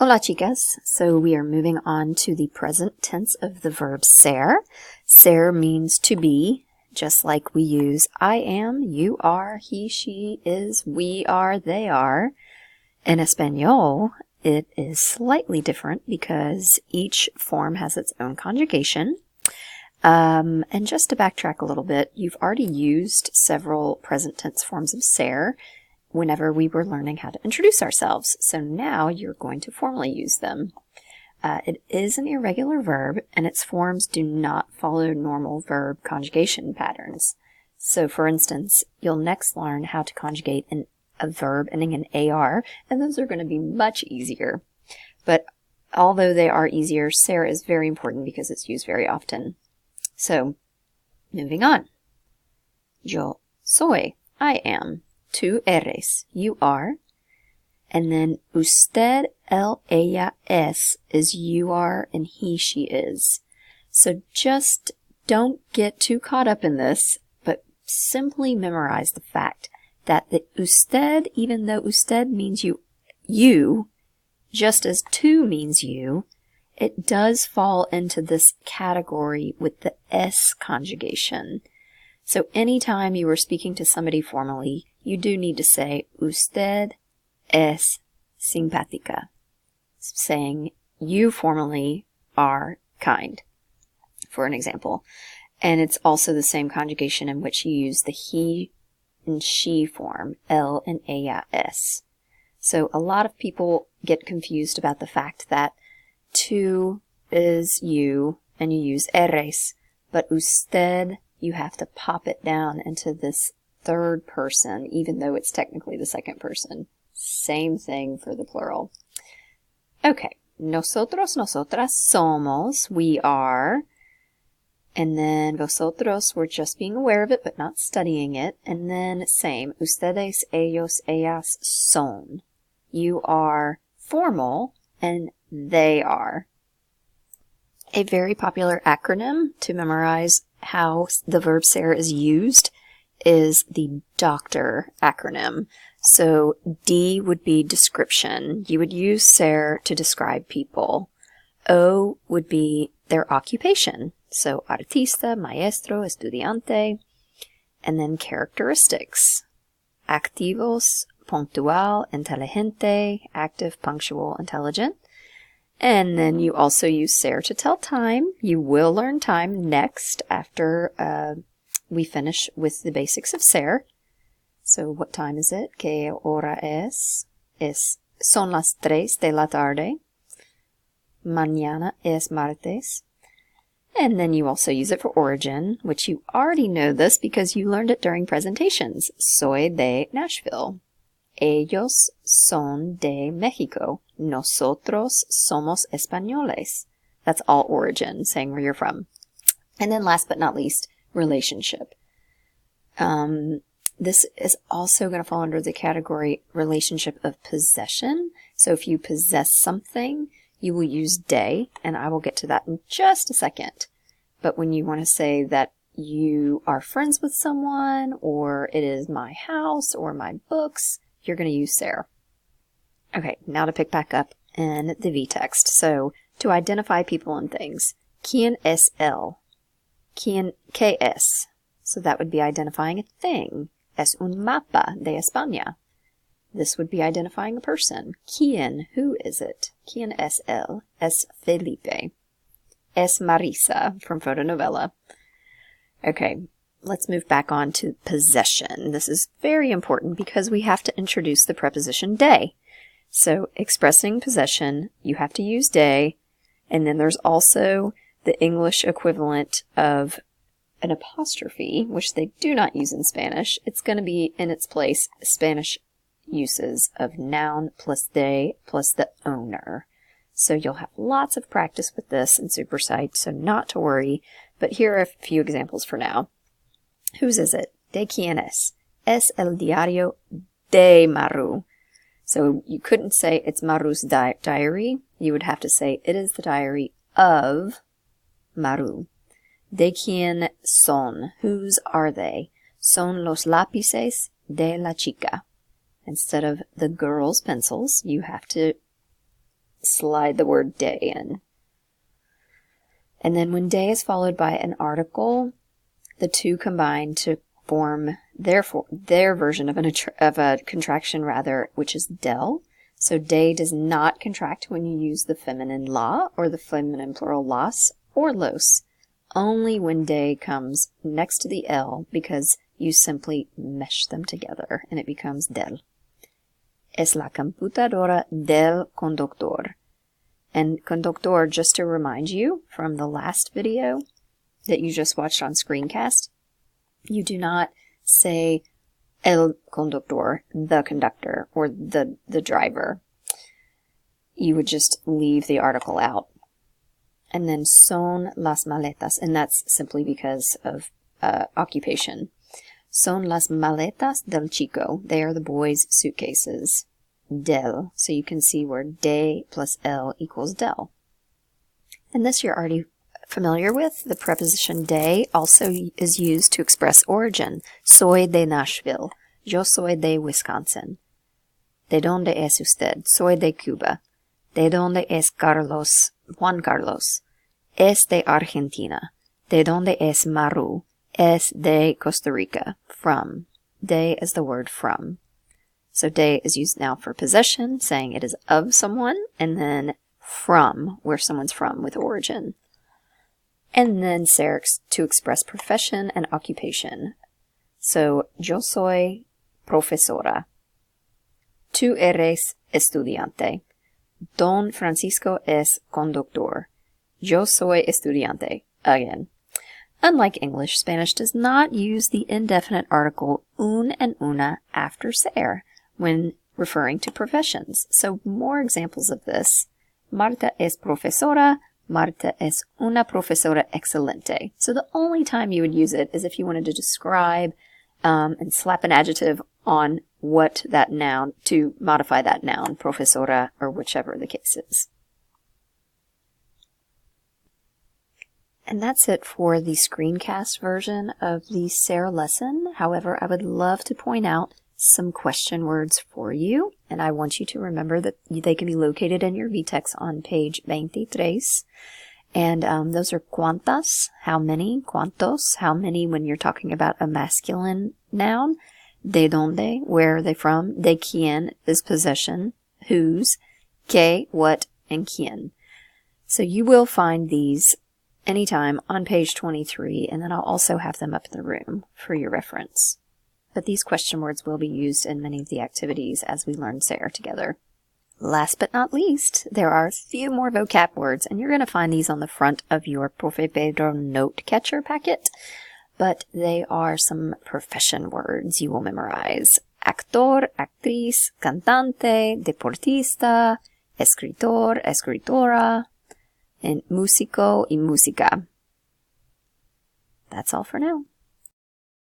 Hola chicas, so we are moving on to the present tense of the verb ser. Ser means to be, just like we use I am, you are, he, she, is, we are, they are. In Espanol, it is slightly different because each form has its own conjugation. And just to backtrack a little bit, you've already used several present tense forms of ser whenever we were learning how to introduce ourselves. So now you're going to formally use them. It is an irregular verb, and its forms do not follow normal verb conjugation patterns. So for instance, you'll next learn how to conjugate a verb ending in AR, and those are going to be much easier. But although they are easier, ser is very important because it's used very often. So, moving on. Yo soy, I am. Tú eres, you are. And then usted, él, ella, es is you are and he, she is. So just don't get too caught up in this, but simply memorize the fact that the usted, even though usted means you, just as tú means you, it does fall into this category with the es conjugation. So anytime you are speaking to somebody formally, you do need to say, usted es simpática, saying you formally are kind, for an example. And it's also the same conjugation in which you use the he and she form, él and ella, es. So a lot of people get confused about the fact that tú is you, and you use eres, but usted, you have to pop it down into this third person, even though it's technically the second person. Same thing for the plural. Okay, nosotros, nosotras somos, we are. And then vosotros, we're just being aware of it, but not studying it. And then same, ustedes, ellos, ellas, son. You are formal, and they are. A very popular acronym to memorize how the verb ser is used is the doctor acronym. So D would be description. You would use ser to describe people. O would be their occupation. So artista, maestro, estudiante. And then characteristics. Activos, puntual, inteligente, active, punctual, intelligent. And then you also use ser to tell time. You will learn time next after we finish with the basics of ser. So what time is it? ¿Qué hora es? Son las 3 de la tarde. Mañana es martes. And then you also use it for origin, which you already know this because you learned it during presentations. Soy de Nashville. Ellos son de Mexico. Nosotros somos españoles. That's all origin, saying where you're from. And then last but not least, relationship. This is also going to fall under the category relationship of possession. So if you possess something, you will use de, and I will get to that in just a second. But when you want to say that you are friends with someone, or it is my house, or my books, you're going to use ser. Okay, now to pick back up in the V-text. So, to identify people and things. ¿Quién es él? ¿Qué es? So that would be identifying a thing. Es un mapa de España. This would be identifying a person. ¿Quién? Who is it? ¿Quién es él? Es Felipe. Es Marisa from Fotonovela. Okay, let's move back on to possession. This is very important because we have to introduce the preposition de. So expressing possession, you have to use de, and then there's also the English equivalent of an apostrophe, which they do not use in Spanish. It's going to be in its place Spanish uses of noun plus de plus the owner. So you'll have lots of practice with this in Supersight, so not to worry. But here are a few examples for now. Whose is it? ¿De quién es? Es el diario de Maru. So you couldn't say it's Maru's diary. You would have to say it is the diary of Maru. ¿De quién son? Whose are they? Son los lápices de la chica. Instead of the girl's pencils, you have to slide the word de in. And then when de is followed by an article, the two combine to form their version of a contraction, which is del. So de does not contract when you use the feminine la or the feminine plural las or los. Only when de comes next to the L, because you simply mesh them together and it becomes del. Es la computadora del conductor. And conductor, just to remind you from the last video that you just watched on screencast, you do not say el conductor, the conductor, or the driver. You would just leave the article out. And then son las maletas, and that's simply because of occupation. Son las maletas del chico. They are the boy's suitcases. Del. So you can see where de plus el equals del. And this you're already familiar with. The preposition de also is used to express origin. Soy de Nashville. Yo soy de Wisconsin. ¿De dónde es usted? Soy de Cuba. ¿De dónde es Juan Carlos? Es de Argentina. ¿De dónde es Maru? Es de Costa Rica. From. De is the word from. So de is used now for possession, saying it is of someone, and then from, where someone's from with origin. And then ser to express profession and occupation. So, yo soy profesora. Tú eres estudiante. Don Francisco es conductor. Yo soy estudiante. Again. Unlike English, Spanish does not use the indefinite article un and una after ser when referring to professions. So more examples of this. Marta es profesora. Marta es una profesora excelente. So the only time you would use it is if you wanted to describe and slap an adjective on what that noun, to modify that noun, profesora, or whichever the case is. And that's it for the screencast version of the ser lesson. However, I would love to point out some question words for you, and I want you to remember that they can be located in your vtext on page 23. And those are cuantas, how many, cuantos, how many when you're talking about a masculine noun, de donde, where are they from, de quién is possession, whose, que, what, and quién. So you will find these anytime on page 23, and then I'll also have them up in the room for your reference. But these question words will be used in many of the activities as we learn ser together. Last but not least, there are a few more vocab words, and you're going to find these on the front of your Profe Pedro note catcher packet, but they are some profession words you will memorize. Actor, actriz, cantante, deportista, escritor, escritora, and músico y música. That's all for now.